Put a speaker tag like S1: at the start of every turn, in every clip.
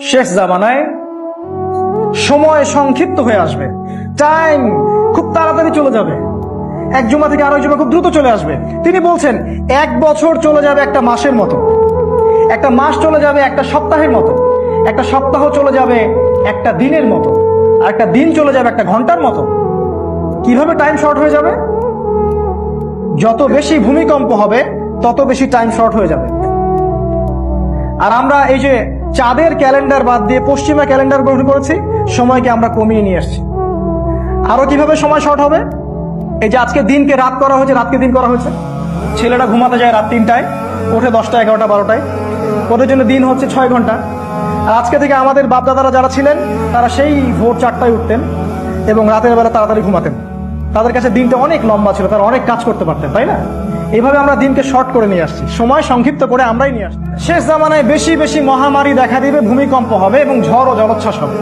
S1: শেষ জামানায় সময় সংক্ষিপ্ত হয়ে আসবে, টাইম খুব তাড়াতাড়ি চলে যাবে, এক জুমা থেকে আরেক জুমা খুব দ্রুত চলে আসবে। তিনি বলছেন 1 বছর চলে যাবে একটা মাসের মতো, একটা মাস চলে যাবে একটা সপ্তাহের মতো, একটা সপ্তাহ চলে যাবে একটা দিনের মতো, আর একটা দিন চলে যাবে একটা ঘন্টার মতো। কিভাবে টাইম শর্ট হয়ে যাবে? যত বেশি ভূমিকম্প হবে তত বেশি টাইম শর্ট হয়ে যাবে। আর আমরা এই যে চাঁদের ক্যালেন্ডার বাদ দিয়ে পশ্চিমা ক্যালেন্ডার গ্রহণ করেছি, সময়কে আমরা কমিয়ে নিয়ে আসছি। আরো কিভাবে সময় শর্ট হবে? এই যে আজকে দিনকে রাত করা হয়েছে, রাতকে দিন করা হয়েছে। ছেলেরা ঘুমাতে যায় রাত 3টায়, ওঠে 10টা, 11টা, 12টায়। ওদের জন্য দিন হচ্ছে 6 ঘন্টা। আর আজকে থেকে আমাদের বাপদাদারা যারা ছিলেন তারা সেই ভোর 4টায় উঠতেন এবং রাতের বেলা তাড়াতাড়ি ঘুমাতেন। তাদের কাছে দিনটা অনেক লম্বা ছিল, তারা অনেক কাজ করতে পারতেন, তাই না? এইভাবে আমরা দিনকে শর্ট করে নিয়ে আসছি, সময় সংক্ষিপ্ত করে আমরাই নিয়ে আসছি। শেষ জামানায় বেশি বেশি মহামারী দেখা দিবে, ভূমিকম্প হবে এবং ঝড় ও জলোচ্ছ্বাস হবে।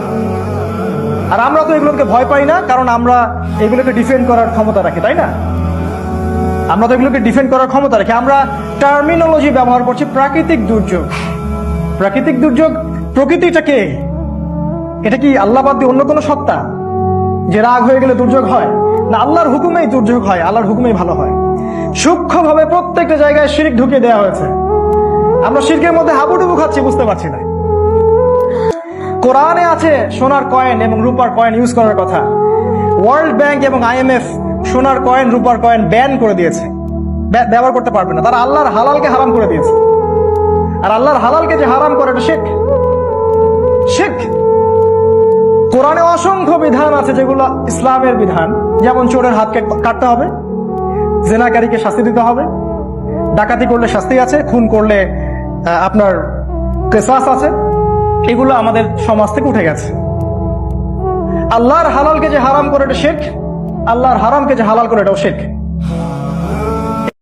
S1: আর আমরা তো এগুলোকে ভয় পাই না, কারণ আমরা এগুলোকে ডিফেন্ড করার ক্ষমতা রাখি, তাই না? আমরা তো এগুলোকে ডিফেন্ড করার ক্ষমতা রাখি। আমরা টার্মিনোলজি ব্যবহার করছি প্রাকৃতিক দুর্যোগ। প্রাকৃতিক দুর্যোগ, প্রকৃতিটা কে? এটা কি আল্লাহ বাদ দিয়ে অন্য কোনো সত্তা যে রাগ হয়ে গেলে দুর্যোগ হয়? না, আল্লাহর হুকুমেই দুর্যোগ হয়, আল্লাহর হুকুমেই ভালো হয়। সূক্ষ্মভাবে প্রত্যেকটা জায়গায় শিরক ঢুকিয়ে দেওয়া হয়েছে। আমরা শিরকের মধ্যে হাবুডুবু খাচ্ছি, বুঝতে পারছি না। কোরআনে আছে সোনার কয়েন এবং রূপার কয়েন ইউজ করার কথা। ওয়ার্ল্ড ব্যাংক এবং IMF সোনার কয়েন রূপার কয়েন ব্যান করে দিয়েছে, ব্যবহার করতে পারবে না। তারা আল্লাহর হালালকে হারাম করে দিয়েছে। আর আল্লাহর হালালকে যে হারাম করে, এটা শিরক। শিরক। কোরআনে অসংখ্য বিধান আছে যেগুলো ইসলামের বিধান, যেমন চোরের হাতকে কাটতে হবে, জেনাকারীকে শাস্তি দিতে হবে, ডাকাতি করলে শাস্তি আছে, খুন করলে আপনার কিসাস আছে। এগুলো আমাদের সমাজ থেকে উঠে গেছে। আল্লাহর হালালকে যে হারাম করে এটা শিরক, আল্লাহর হারামকে যে হালাল করে এটাও শিরক।